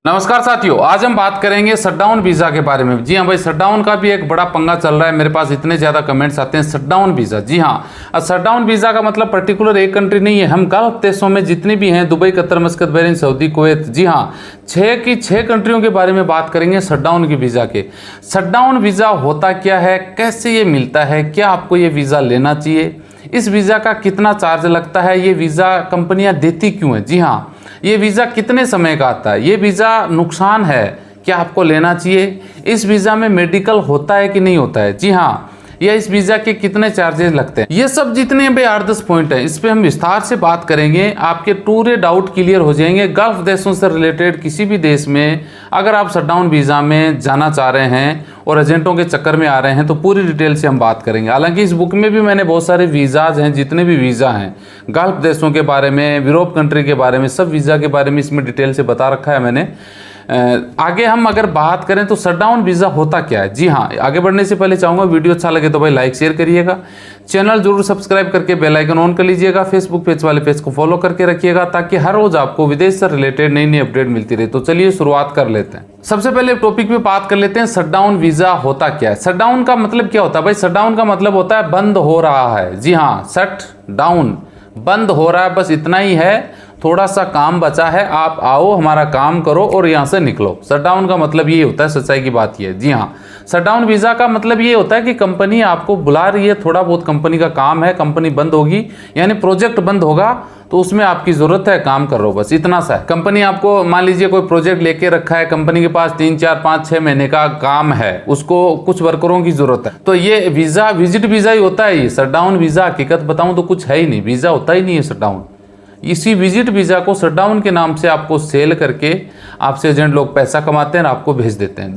नमस्कार साथियों, आज हम बात करेंगे शटडाउन वीजा के बारे में। जी हाँ भाई, शटडाउन का भी एक बड़ा पंगा चल रहा है। मेरे पास इतने ज्यादा कमेंट्स आते हैं शटडाउन वीजा। जी हाँ, शटडाउन वीजा का मतलब पर्टिकुलर एक कंट्री नहीं है। हम गल्फ देशों में जितने भी हैं, Dubai, Qatar, Muscat, Bahrain, Saudi, Kuwait, जी हाँ, 6 कंट्रियों के बारे में बात करेंगे शटडाउन की वीजा के। शटडाउन वीजा होता क्या है, कैसे ये मिलता है, क्या आपको ये वीजा लेना चाहिए, इस वीजा का कितना चार्ज लगता है, ये वीजा कंपनियां देती क्यों है। जी हाँ, ये वीज़ा कितने समय का आता है, ये वीज़ा नुकसान है, क्या आपको लेना चाहिए, इस वीज़ा में मेडिकल होता है कि नहीं होता है। जी हाँ, या इस वीज़ा के कितने चार्जेस लगते हैं, ये सब जितने भी 8-10 पॉइंट हैं, इस पे हम विस्तार से बात करेंगे। आपके पूरे डाउट क्लियर हो जाएंगे। गल्फ देशों से रिलेटेड किसी भी देश में अगर आप शटडाउन वीज़ा में जाना चाह रहे हैं और एजेंटों के चक्कर में आ रहे हैं तो पूरी डिटेल से हम बात करेंगे। हालांकि इस बुक में भी मैंने बहुत सारे वीज़ाज हैं, जितने भी वीज़ा हैं गल्फ देशों के बारे में, यूरोप कंट्री के बारे में, सब वीज़ा के बारे में इसमें डिटेल से बता रखा है मैंने। आगे हम अगर बात करें तो शटडाउन वीज़ा होता क्या है। जी हाँ, आगे बढ़ने से पहले चाहूँगा वीडियो अच्छा लगे तो भाई लाइक शेयर करिएगा, चैनल जरूर सब्सक्राइब करके बेल आइकन ऑन कर लीजिएगा, फेसबुक पेज वाले पेज को फॉलो करके रखिएगा ताकि हर रोज आपको विदेश से रिलेटेड नई नई अपडेट मिलती रहे। तो चलिए शुरुआत कर लेते हैं। सबसे पहले टॉपिक पे बात कर लेते हैं शटडाउन वीज़ा होता क्या है। शटडाउन का मतलब क्या होता है भाई? शटडाउन का मतलब होता है बंद हो रहा है। जी हाँ, शट डाउन, बंद हो रहा है, बस इतना ही है। थोड़ा सा काम बचा है, आप आओ, हमारा काम करो और यहाँ से निकलो। शटडाउन का मतलब ये होता है, सच्चाई की बात ये है। जी हाँ, शटडाउन वीज़ा का मतलब ये होता है कि कंपनी आपको बुला रही है, थोड़ा बहुत कंपनी का काम है, कंपनी बंद होगी यानी प्रोजेक्ट बंद होगा तो उसमें आपकी ज़रूरत है, काम करो, बस इतना सा है। कंपनी आपको मान लीजिए कोई प्रोजेक्ट लेके रखा है, कंपनी के पास 3, 4, 5, 6 महीने का काम है, उसको कुछ वर्करों की ज़रूरत है, तो ये वीज़ा विजिट वीज़ा ही होता है। ये शटडाउन वीज़ा हकीकत बताऊँ तो कुछ है ही नहीं, वीज़ा होता ही नहीं है शटडाउन। इसी विजिट वीज़ा को शटडाउन के नाम से आपको सेल करके आपसे एजेंट लोग पैसा कमाते हैं और आपको भेज देते हैं।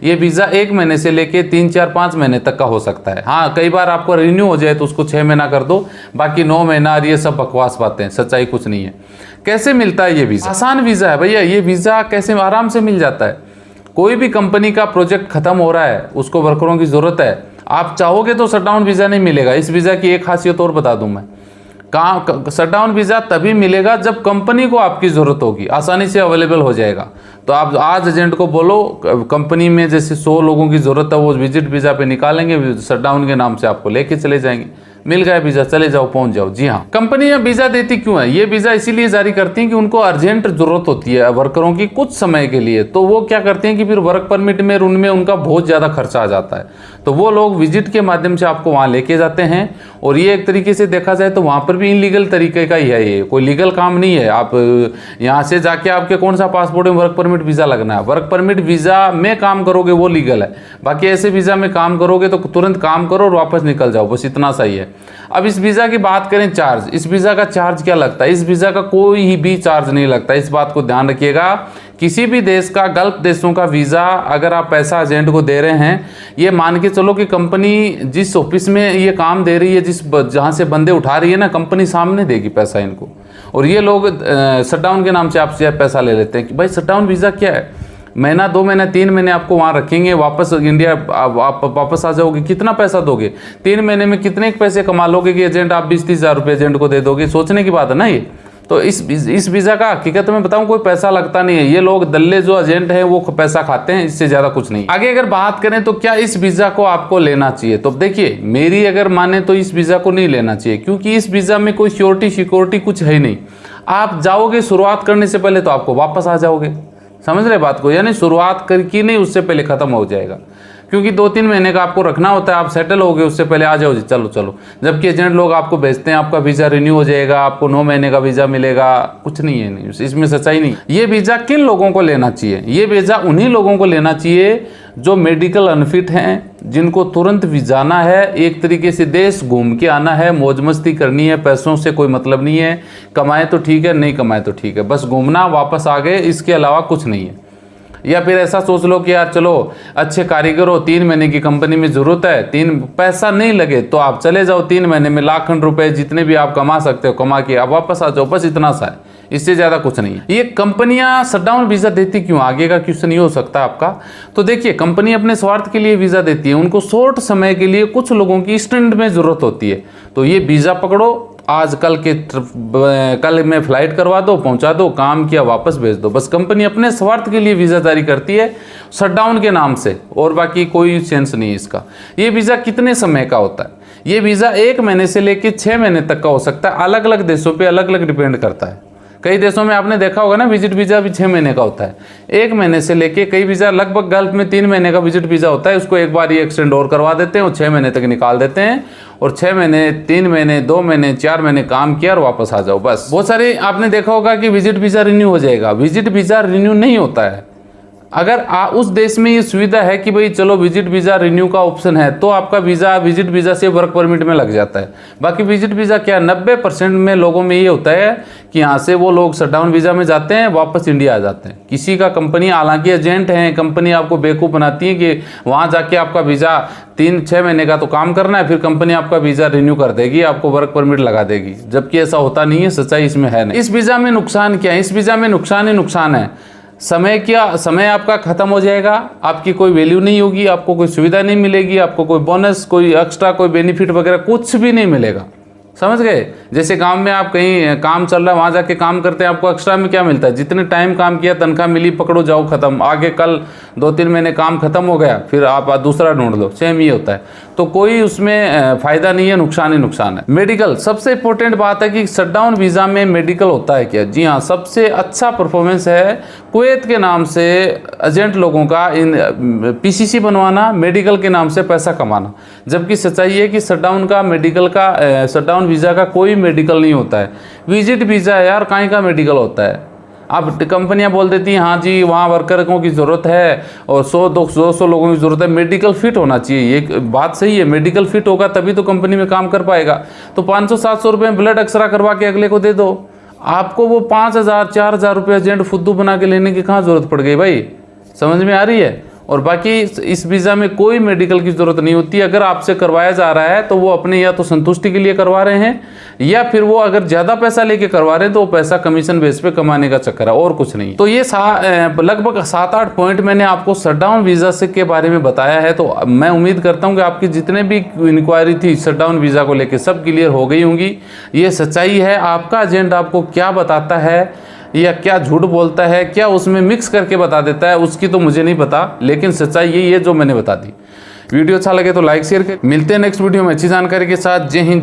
ये वीज़ा 1 महीने से लेके 3, 4, 5 महीने तक का हो सकता है। हाँ, कई बार आपको रिन्यू हो जाए तो उसको 6 महीना कर दो, बाकी 9 महीना, और ये सब बकवास बातें हैं, सच्चाई कुछ नहीं है। कैसे मिलता है ये वीज़ा? आसान वीज़ा है भैया। ये वीज़ा कैसे आराम से मिल जाता है। कोई भी कंपनी का प्रोजेक्ट खत्म हो रहा है, उसको वर्करों की ज़रूरत है, आप चाहोगे तो शटडाउन वीज़ा नहीं मिलेगा। इस वीज़ा की एक खासियत और बता दूं मैं, शटडाउन वीज़ा तभी मिलेगा जब कंपनी को आपकी ज़रूरत होगी, आसानी से अवेलेबल हो जाएगा। तो आप आज एजेंट को बोलो कंपनी में जैसे 100 लोगों की ज़रूरत है, वो विजिट वीज़ा पे निकालेंगे, शटडाउन के नाम से आपको लेके चले जाएंगे। मिल गया वीज़ा, चले जाओ, पहुंच जाओ। जी हाँ, कंपनियां वीज़ा देती क्यों है? ये वीज़ा इसीलिए जारी करती हैं कि उनको अर्जेंट ज़रूरत होती है वर्करों की कुछ समय के लिए। तो वो क्या करते हैं कि फिर वर्क परमिट में उनमें उनका बहुत ज़्यादा खर्चा आ जाता है, तो वो लोग विजिट के माध्यम से आपको वहाँ लेके जाते हैं। और ये एक तरीके से देखा जाए तो वहाँ पर भी इनलीगल तरीके का ही है, ये कोई लीगल काम नहीं है। आप यहाँ से जाके आपके कौन सा पासपोर्ट में वर्क परमिट वीज़ा लगना है? वर्क परमिट वीज़ा में काम करोगे वो लीगल है, बाकी ऐसे वीज़ा में काम करोगे तो तुरंत काम करो और वापस निकल जाओ, बस इतना सही है। अब इस वीज़ा की बात करें चार्ज, इस वीज़ा का चार्ज क्या लगता है? इस वीज़ा का कोई भी चार्ज नहीं लगता, इस बात को ध्यान रखिएगा। किसी भी देश का, गल्फ देशों का वीज़ा अगर आप पैसा एजेंट को दे रहे हैं, ये मान के चलो कि कंपनी जिस ऑफिस में ये काम दे रही है, जहाँ से बंदे उठा रही है ना, कंपनी सामने देगी पैसा इनको। और ये लोग शटडाउन के नाम से आपसे पैसा ले लेते हैं कि भाई शटडाउन वीज़ा क्या है, महीना, 2 महीना, 3 महीने आपको वहाँ रखेंगे, वापस इंडिया आप वापस आ जाओगे, कितना पैसा दोगे? 3 महीने में कितने पैसे कमा लोगे कि एजेंट आप 20-30 हज़ार रुपये एजेंट को दे दोगे? सोचने की बात है ना ये। तो इस वीज़ा का हकीकत में बताऊं कोई पैसा लगता नहीं है। ये लोग दल्ले जो एजेंट हैं वो पैसा खाते हैं, इससे ज़्यादा कुछ नहीं। आगे अगर बात करें तो क्या इस वीज़ा को आपको लेना चाहिए? तो देखिए, मेरी अगर माने तो इस वीज़ा को नहीं लेना चाहिए, क्योंकि इस वीज़ा में कोई सिक्योरिटी कुछ है ही नहीं। आप जाओगे शुरुआत करने से पहले तो आपको वापस आ जाओगे, समझ रहे बात को? यानी शुरुआत करके नहीं, उससे पहले ख़त्म हो जाएगा, क्योंकि 2-3 महीने का आपको रखना होता है। आप सेटल हो गए, उससे पहले आ जाओ जी, चलो चलो। जबकि एजेंट लोग आपको भेजते हैं, आपका वीज़ा रिन्यू हो जाएगा, आपको 9 महीने का वीज़ा मिलेगा, कुछ नहीं है, नहीं इसमें सच्चाई नहीं। ये वीज़ा किन लोगों को लेना चाहिए? ये वीज़ा उन्हीं लोगों को लेना चाहिए जो मेडिकल अनफिट हैं, जिनको तुरंत जाना है, एक तरीके से देश घूम के आना है, मौज मस्ती करनी है, पैसों से कोई मतलब नहीं है, कमाए तो ठीक है, नहीं कमाए तो ठीक है, बस घूमना, वापस आ गए, इसके अलावा कुछ नहीं है। या फिर ऐसा सोच लो कि यार चलो अच्छे कारीगर हो, 3 महीने की कंपनी में ज़रूरत है, पैसा नहीं लगे तो आप चले जाओ, 3 महीने में लाखों रुपए जितने भी आप कमा सकते हो कमा के आप वापस आ जाओ, बस इतना सा है, इससे ज़्यादा कुछ नहीं है। ये कंपनियां शटडाउन वीज़ा देती क्यों? आगे का क्वेश्चन ये हो सकता है आपका। तो देखिए, कंपनी अपने स्वार्थ के लिए वीज़ा देती है, उनको शॉर्ट समय के लिए कुछ लोगों की इंस्टेंट में ज़रूरत होती है, तो ये वीज़ा पकड़ो, आज कल में फ़्लाइट करवा दो, पहुंचा दो, काम किया, वापस भेज दो। बस कंपनी अपने स्वार्थ के लिए वीज़ा जारी करती है शटडाउन के नाम से, और बाकी कोई सेंस नहीं है इसका। ये वीज़ा कितने समय का होता है? ये वीज़ा 1 महीने से लेकर 6 महीने तक का हो सकता है। अलग अलग देशों पे अलग अलग डिपेंड करता है। कई देशों में आपने देखा होगा ना, विजिट वीज़ा भी 6 महीने का होता है। 1 महीने से लेके कई वीज़ा, लगभग गल्फ में 3 महीने का विजिट वीज़ा होता है, उसको एक बार ही एक्सटेंड और करवा देते हैं और 6 महीने तक निकाल देते हैं। और 6 महीने, 3 महीने, 2 महीने, 4 महीने काम किया और वापस आ जाओ, बस। बहुत सारे आपने देखा होगा कि विजिट वीज़ा रिन्यू हो जाएगा। विजिट वीज़ा रिन्यू नहीं होता है। अगर उस देश में ये सुविधा है कि भाई चलो विजिट वीज़ा रिन्यू का ऑप्शन है, तो आपका वीज़ा विजिट वीज़ा से वर्क परमिट में लग जाता है। बाकी विजिट वीज़ा क्या 90% में लोगों में ये होता है कि यहाँ से वो लोग शटडाउन वीज़ा में जाते हैं, वापस इंडिया आ जाते हैं। किसी का कंपनी, हालांकि एजेंट हैं, कंपनी आपको बेवकूफ़ बनाती है कि वहाँ जाके आपका वीज़ा 3-6 महीने का तो काम करना है, फिर कंपनी आपका वीज़ा रिन्यू कर देगी, आपको वर्क परमिट लगा देगी, जबकि ऐसा होता नहीं है। सच्चाई इसमें है नहीं। इस वीज़ा में नुकसान क्या है? इस वीज़ा में नुकसान ही नुकसान है। समय आपका ख़त्म हो जाएगा, आपकी कोई वैल्यू नहीं होगी, आपको कोई सुविधा नहीं मिलेगी, आपको कोई बोनस, कोई एक्स्ट्रा, कोई बेनिफिट वगैरह कुछ भी नहीं मिलेगा। समझ गए? जैसे गांव में आप कहीं काम चल रहा है, वहाँ जाके काम करते हैं, आपको एक्स्ट्रा में क्या मिलता है? जितने टाइम काम किया तनख्वाह मिली, पकड़ो जाओ, खत्म। आगे कल 2-3 महीने काम खत्म हो गया, फिर आप दूसरा ढूंढ लो। सेम ये होता है। तो कोई उसमें फ़ायदा नहीं है, नुकसान ही नुकसान है। मेडिकल, सबसे इंपॉर्टेंट बात है कि शटडाउन वीज़ा में मेडिकल होता है क्या? जी हाँ, सबसे अच्छा परफॉर्मेंस है कुवैत के नाम से एजेंट लोगों का PCC बनवाना, मेडिकल के नाम से पैसा कमाना। जबकि सच्चाई है कि शटडाउन वीज़ा का कोई मेडिकल नहीं होता है। विजिट वीज़ा है यार, काहे का मेडिकल होता है? अब कंपनियां बोल देती हैं हाँ जी वहाँ वर्करों की ज़रूरत है और 100-200 लोगों की ज़रूरत है, मेडिकल फिट होना चाहिए। ये बात सही है, मेडिकल फिट होगा तभी तो कंपनी में काम कर पाएगा। तो 500-700 रुपये में ब्लड एक्सरा करवा के अगले को दे दो, आपको वो 5,000-4,000 रुपये एजेंट फुद्दू बना के लेने की कहाँ ज़रूरत पड़ गई भाई? समझ में आ रही है? और बाकी इस वीज़ा में कोई मेडिकल की ज़रूरत नहीं होती। अगर आपसे करवाया जा रहा है तो वो अपने या तो संतुष्टि के लिए करवा रहे हैं, या फिर वो अगर ज़्यादा पैसा लेके करवा रहे हैं तो वो पैसा कमीशन बेस पे कमाने का चक्कर है, और कुछ नहीं। तो ये लगभग 7-8 पॉइंट मैंने आपको शटडाउन वीज़ा से के बारे में बताया है। तो मैं उम्मीद करता हूँ कि आपकी जितने भी इंक्वायरी थी शटडाउन वीज़ा को लेकर सब क्लियर हो गई होंगी। ये सच्चाई है, आपका एजेंट आपको क्या बताता है या क्या झूठ बोलता है, क्या उसमें मिक्स करके बता देता है, उसकी तो मुझे नहीं पता, लेकिन सच्चाई यही है जो मैंने बता दी। वीडियो अच्छा लगे तो लाइक शेयर करें। मिलते हैं नेक्स्ट वीडियो में अच्छी जानकारी के साथ। जय हिंद।